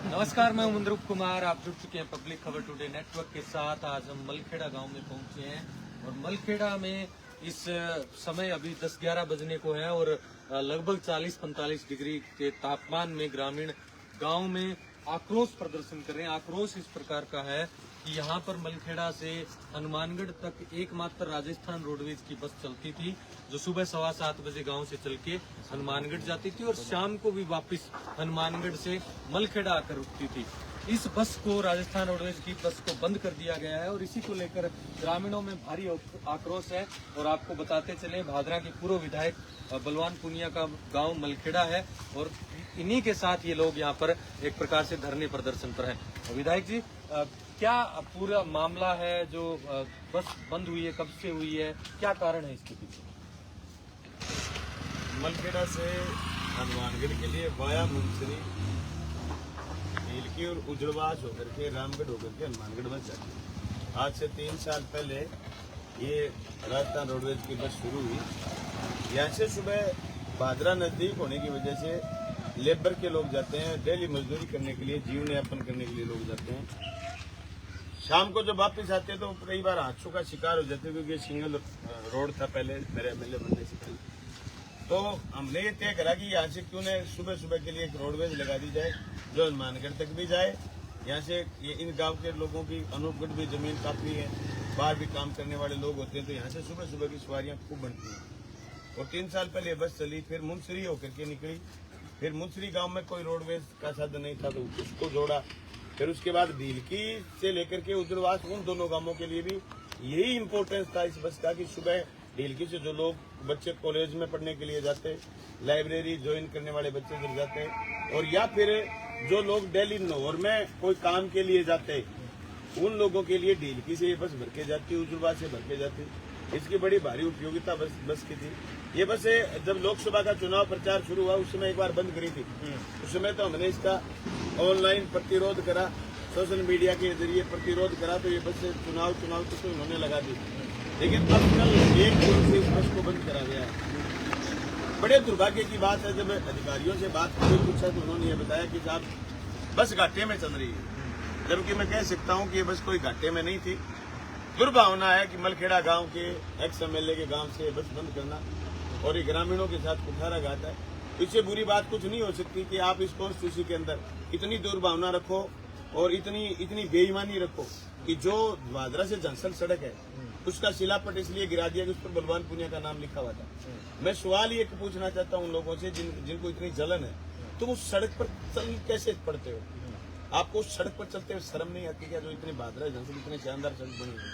नमस्कार, मैं हूं ध्रुव कुमार। आप जुड़ चुके हैं पब्लिक खबर टुडे नेटवर्क के साथ। आज हम मलखेड़ा गांव में पहुंचे हैं और मलखेड़ा में इस समय अभी 10-11 बजने को है और लगभग 40-45 डिग्री के तापमान में ग्रामीण गांव में आक्रोश प्रदर्शन कर रहे हैं। आक्रोश इस प्रकार का है कि यहाँ पर मलखेड़ा से हनुमानगढ़ तक एकमात्र राजस्थान रोडवेज की बस चलती थी, जो सुबह 7:15 बजे गांव से चल के हनुमानगढ़ जाती थी और शाम को भी वापस हनुमानगढ़ से मलखेड़ा आकर रुकती थी। इस बस को, राजस्थान रोडवेज की बस को बंद कर दिया गया है और इसी को लेकर ग्रामीणों में भारी आक्रोश है। और आपको बताते चले, भादरा के पूर्व विधायक बलवान पुनिया का गांव मलखेड़ा है और इन्हीं के साथ ये लोग यहाँ पर एक प्रकार से धरने प्रदर्शन पर हैं। विधायक जी, क्या पूरा मामला है जो बस बंद हुई है, कब से हुई है, क्या कारण है इसके पीछे? मलखेड़ा से हनुमानगढ़ के लिए वाया मुंसरी, नीलकी और उजड़वास होकर के रामगढ़ होकर के हनुमानगढ़ बस जाती है। आज से 3 साल पहले ये राजस्थान रोडवेज की बस शुरू हुई। यहाँ से सुबह भादरा नजदीक होने की वजह से लेबर के लोग जाते हैं, डेली मजदूरी करने के लिए, जीवन यापन करने के लिए लोग जाते हैं। शाम को जब वापस आते हैं तो कई बार हादसों का शिकार हो जाते हैं, क्योंकि ये सिंगल रोड था पहले, मेरे एमएलए बनने से पहले। तो हमने ये तय करा कि यहाँ से क्यों न सुबह सुबह के लिए एक रोडवेज लगा दी जाए जो हनुमानगढ़ तक भी जाए। यहाँ से ये इन गांव के लोगों की अनूपगढ़ भी जमीन काफी है, बाहर भी काम करने वाले लोग होते हैं, तो यहाँ से सुबह सुबह की सवारियाँ खूब बनती हैं। और 3 साल पहले बस चली, फिर मुंसरी होकर के निकली, फिर मुंसरी गांव में कोई रोडवेज का साधन नहीं था तो उसको जोड़ा। फिर उसके बाद ढीलकी से लेकर के उजड़वास, उन दोनों गांवों के लिए भी यही इम्पोर्टेंस था इस बस का कि सुबह ढीलकी से जो लोग बच्चे कॉलेज में पढ़ने के लिए जाते, लाइब्रेरी ज्वाइन करने वाले बच्चे जब जाते, और या फिर जो लोग दिल्ली नौर में कोई काम के लिए जाते, उन लोगों के लिए ढीलकी से ये बस भर के जाती, उजड़वास से भर के जाती। इसकी बड़ी भारी उपयोगिता बस की थी। ये बस जब लोकसभा का चुनाव प्रचार शुरू हुआ उस समय एक बार बंद करी थी। उस समय तो हमने इसका ऑनलाइन प्रतिरोध करा, सोशल मीडिया के जरिए प्रतिरोध करा, तो ये बस चुनाव तो उन्होंने लगा दी। लेकिन अब कल 1 जून से इस बस को बंद करा गया है। बड़े दुर्भाग्य की बात है, जब अधिकारियों से बात की पूछा तो उन्होंने ये बताया कि साहब बस घाटे में चल रही है, जबकि मैं कह सकता हूँ कि ये बस कोई घाटे में नहीं थी। दुर्भावना है कि मलखेड़ा गांव के एक्स एमएलए के गांव से बस बंद करना और ये ग्रामीणों के साथ कुठाराघात है। इससे बुरी बात कुछ नहीं हो सकती कि आप इस कॉन्स्टिट्यूंसी के अंदर इतनी दुर्भावना रखो और इतनी बेईमानी रखो कि जो भादरा से जंसल सड़क है उसका शिलापट इसलिए गिरा दिया कि उस पर बलवान पुनिया का नाम लिखा हुआ था। मैं सवाल ये पूछना चाहता हूँ उन लोगों से जिनको इतनी जलन है, तुम उस सड़क पर चल कैसे पड़ते हो? आपको उस सड़क पर चलते हुए शर्म नहीं आती क्या? जो इतनी भादरा जंसल इतनी शानदार सड़क बनी हुई,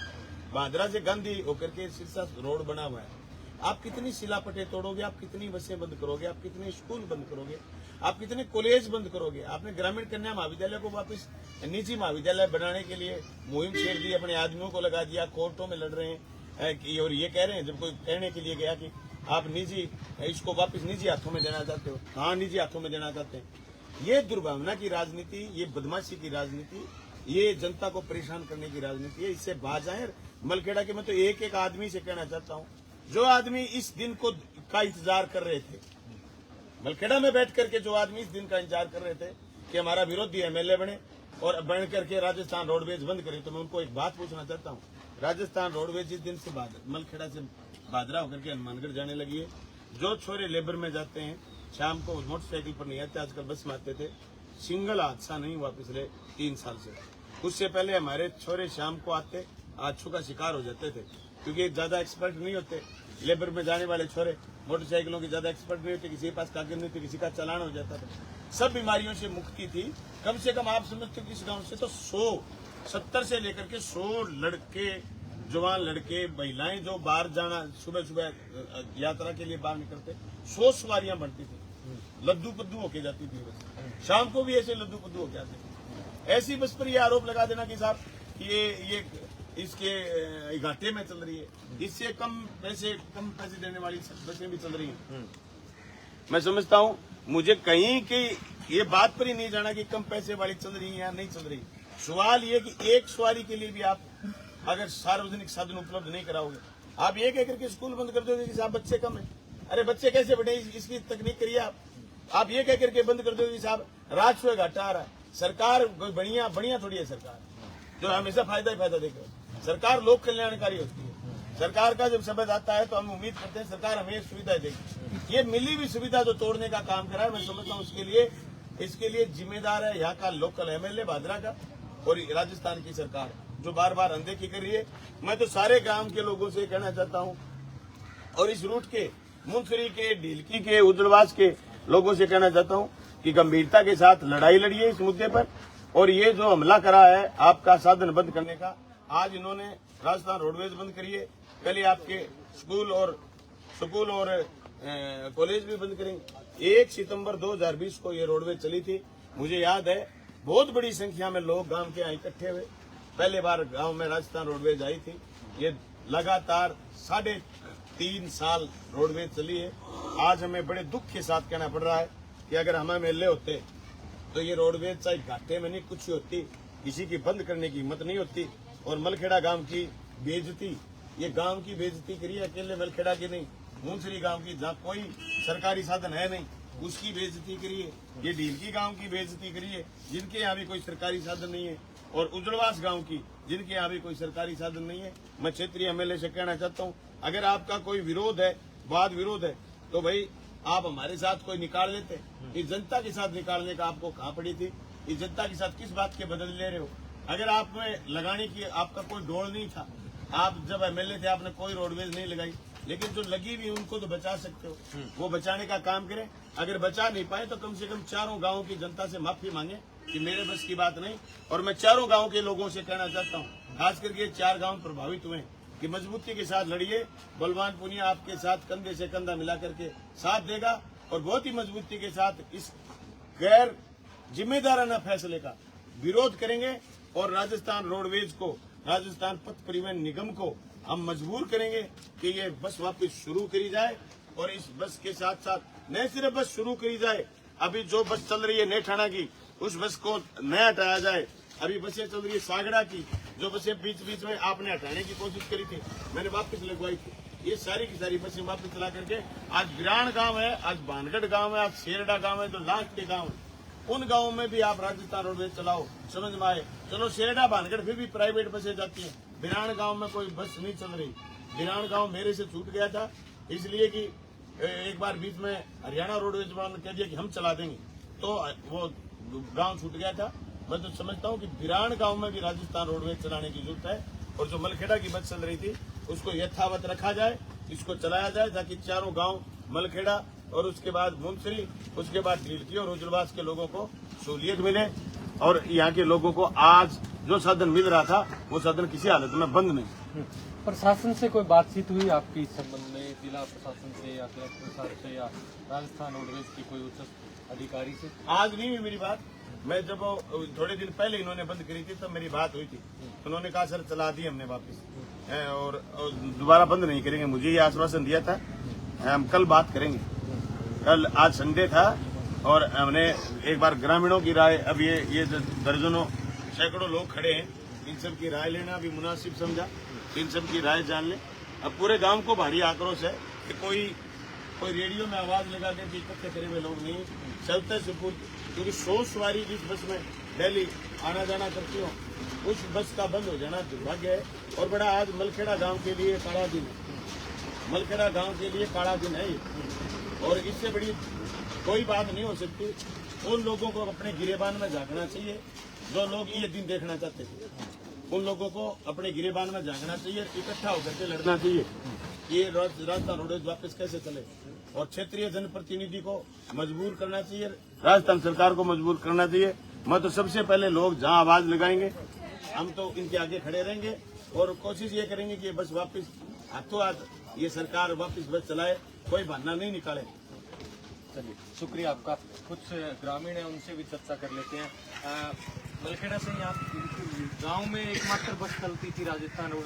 भादरा से गांधी होकर के सिरसा रोड बना हुआ है, आप कितनी शिलापटें तोड़ोगे, आप कितनी बसें बंद करोगे, आप कितने स्कूल बंद करोगे, आप कितने कॉलेज बंद करोगे? आपने ग्रामीण कन्या महाविद्यालय को वापस निजी महाविद्यालय बनाने के लिए मुहिम छेड़ दी, अपने आदमियों को लगा दिया, कोर्टों में लड़ रहे हैं और ये कह रहे हैं, जब कोई कहने के लिए गया कि आप निजी इसको वापस निजी हाथों में देना चाहते हो, हाँ निजी हाथों में देना चाहते हैं। ये दुर्भावना की राजनीति, ये बदमाशी की राजनीति, ये जनता को परेशान करने की राजनीति है। इससे बाज आए। मलखेड़ा के मैं तो एक आदमी से कहना चाहता हूँ, जो आदमी इस दिन का इंतजार कर रहे थे, मलखेड़ा में बैठ करके जो आदमी इस दिन का इंतजार कर रहे थे कि हमारा विरोधी एमएलए बने और बन करके राजस्थान रोडवेज बंद करे, तो मैं उनको एक बात पूछना चाहता हूँ। राजस्थान रोडवेज इस दिन से मलखेड़ा से भादरा होकर के हनुमानगढ़ जाने लगी है। जो छोरे लेबर में जाते हैं शाम को मोटरसाइकिल पर नहीं आते, आजकल बस में आते थे। सिंगल हादसा नहीं हुआ पिछले 3 साल से। उससे पहले हमारे छोरे शाम को आते, हादसों का शिकार हो जाते थे, क्योंकि ज्यादा एक्सपर्ट नहीं होते। लेबर में जाने वाले छोरे मोटरसाइकिलों की ज्यादा एक्सपर्ट नहीं होते, किसी के पास कागज नहीं थे, किसी का चालान हो जाता था। सब बीमारियों से मुक्ति थी। कम से कम आप समझते हो किस गांव से तो 170 से लेकर के 100 लड़के, जवान लड़के, महिलाएं जो बाहर जाना सुबह सुबह यात्रा के लिए बाहर निकलते, 100 सवारियां बढ़ती थी, लद्दू पद्दू होके जाती थी बस। शाम को भी ऐसे लद्दू पद्दू होके आते। ऐसी बस पर यह आरोप लगा देना कि साहब ये इसके घाटे में चल रही है, इससे कम पैसे देने वाली बसें भी चल रही हैं। मैं समझता हूँ मुझे कहीं की ये बात पर ही नहीं जाना कि कम पैसे वाली चल रही है या नहीं चल रही। सवाल ये कि एक सवारी के लिए भी आप अगर सार्वजनिक साधन उपलब्ध नहीं कराओगे, आप एक करके स्कूल बंद कर दोगे कि साहब बच्चे कम है। अरे बच्चे कैसे बढ़े, इसकी तकनीक करिए आप। आप ये कह करके बंद कर दो कि साहब राजस्व घाटा आ रहा है। सरकार कोई बढ़िया बढ़िया थोड़ी है सरकार, जो हमेशा फायदा ही फायदा देगी। सरकार लोक कल्याणकारी होती है। सरकार का जब शब्द आता है तो हम उम्मीद करते हैं सरकार हमें सुविधा देगी। ये मिली हुई सुविधा जो तोड़ने का काम करा है, मैं समझता हूँ इसके लिए जिम्मेदार है यहाँ का लोकल एमएलए भादरा का और राजस्थान की सरकार जो बार बार अनदेखी कर रही है। मैं तो सारे गांव के लोगों से कहना चाहता हूँ और इस रूट के मुंसरी के, ढीलकी के, उजड़वास के लोगों से कहना चाहता हूँ कि गंभीरता के साथ लड़ाई लड़िए इस मुद्दे पर। और ये जो हमला करा है आपका साधन बंद करने का, आज इन्होंने राजस्थान रोडवेज बंद करी है, कल ये आपके स्कूल और कॉलेज भी बंद करेंगे। 1 सितंबर 2020 को ये रोडवेज चली थी। मुझे याद है बहुत बड़ी संख्या में लोग गांव के यहाँ इकट्ठे हुए। पहले बार गांव में राजस्थान रोडवेज आई थी। ये लगातार 3.5 साल रोडवेज चली है। आज हमें बड़े दुख के साथ कहना पड़ रहा है कि अगर हम एमएलए होते तो ये रोडवेज चाहे घाटे में नहीं कुछ होती, किसी की बंद करने की हिम्मत नहीं होती। और मलखेड़ा गांव की बेइज्जती, ये गांव की बेइज्जती करी है, अकेले मलखेड़ा की नहीं, मुंसरी गांव की जहाँ कोई सरकारी साधन है नहीं उसकी बेइज्जती करी है। ये ढीलकी गांव की बेइज्जती करी है जिनके यहाँ भी कोई सरकारी साधन नहीं है, और उजड़वास गांव की जिनके यहाँ भी कोई सरकारी साधन नहीं है। मैं क्षेत्रीय एमएलए से कहना चाहता हूँ, अगर आपका कोई विरोध है, वाद विरोध है, तो भाई आप हमारे साथ कोई निकाल लेते। इस जनता के साथ निकालने का आपको कहाँ पड़ी थी? इस जनता के साथ किस बात के बदले ले रहे हो? अगर आप में लगाने की आपका कोई डोर नहीं था, आप जब एमएलए थे आपने कोई रोडवेज नहीं लगाई, लेकिन जो लगी हुई उनको तो बचा सकते हो, वो बचाने का काम करें। अगर बचा नहीं पाए तो कम से कम चारों गाँव की जनता से माफी मांगे कि मेरे बस की बात नहीं। और मैं चारों गाँव के लोगों से कहना चाहता हूँ, खास करके 4 गाँव प्रभावित हुए कि मजबूती के साथ लड़िए। बलवान पुनिया आपके साथ कंधे से कंधा मिला करके साथ देगा और बहुत ही मजबूती के साथ इस गैर जिम्मेदाराना फैसले का विरोध करेंगे। और राजस्थान रोडवेज को, राजस्थान पथ परिवहन निगम को हम मजबूर करेंगे कि ये बस वापस शुरू करी जाए। और इस बस के साथ साथ न सिर्फ बस शुरू करी जाए, अभी जो बस चल रही है नेठाना की, उस बस को नया हटाया जाए। अभी बसें चल रही है सागड़ा की, जो बसें बीच बीच में आपने हटाने की कोशिश करी थी, मैंने वापस लगवाई थी। ये सारी की सारी बसें वापस चला करके आज बिरान गांव है, आज भानगढ़ गांव है, आज शेरडा गांव है, जो लास्ट के गांव है, उन गांवों में भी आप राजस्थान रोडवेज चलाओ। समझ में आए? चलो शेरडा भानगढ़ फिर भी प्राइवेट बसें जाती हैं, बिरान गांव में कोई बस नहीं चल रही। बिरान गांव मेरे से छूट गया था इसलिए कि एक बार बीच में हरियाणा रोडवेज वालों ने कह दिया कि हम चला देंगे, तो वो गांव छूट गया था। मैं तो समझता हूँ कि बिरान गांव में भी राजस्थान रोडवेज चलाने की जरूरत है। और जो मलखेड़ा की बस चल रही थी उसको यथावत रखा जाए, इसको चलाया जाए, ताकि चारों गांव मलखेड़ा और उसके बाद मुंसरी, उसके बाद ढीलकी और उजड़वास के लोगों को सहूलियत मिले। और यहाँ के लोगों को आज जो साधन मिल रहा था वो साधन किसी हालत में बंद नहीं। प्रशासन से कोई बातचीत हुई आपकी इस संबंध में, जिला प्रशासन से या कलेक्टर साहब से या राजस्थान रोडवेज की कोई उच्च अधिकारी से? आज नहीं हुई मेरी बात। मैं जब थोड़े दिन पहले इन्होंने बंद करी थी तब मेरी बात हुई थी। उन्होंने कहा सर चला दी हमने वापस, और दोबारा बंद नहीं करेंगे। मुझे ये आश्वासन दिया था, हम कल बात करेंगे। कल, आज संडे था और हमने एक बार ग्रामीणों की राय, अब ये दर्जनों सैकड़ों लोग खड़े हैं, इन सब की राय लेना भी मुनासिब समझा, इन सब की राय जान ले। अब पूरे गांव को भारी आक्रोश है कि कोई रेडियो में आवाज लगा के इकट्ठे करे हुए लोग नहीं, चलते सुपुर्द, क्योंकि 100 सवारी जिस बस में डेली आना जाना करती हो, उस बस का बंद हो जाना दुर्भाग्य है। और बड़ा आज मलखेड़ा गांव के लिए काला दिन है, मलखेड़ा गांव के लिए काला दिन है ये। और इससे बड़ी कोई बात नहीं हो सकती। उन लोगों को अपने गिरेबान में झांकना चाहिए जो लोग ये दिन देखना चाहते थे, उन लोगों को अपने गिरेबान में झांकना चाहिए, इकट्ठा होकर के लड़ना चाहिए ये राजस्थान रोडवेज वापस कैसे चले। और क्षेत्रीय जनप्रतिनिधि को मजबूर करना चाहिए, राजस्थान सरकार को मजबूर करना चाहिए। मैं तो सबसे पहले लोग जहां आवाज लगाएंगे हम तो इनके आगे खड़े रहेंगे और कोशिश ये करेंगे कि बस वापस हाथों हाथ ये सरकार वापस बस चलाए, कोई बहाना नहीं निकाले। चलिए, शुक्रिया आपका। कुछ ग्रामीण है उनसे भी चर्चा कर लेते हैं। मलखेड़ा से यहाँ गांव में एकमात्र बस चलती थी राजस्थान रोड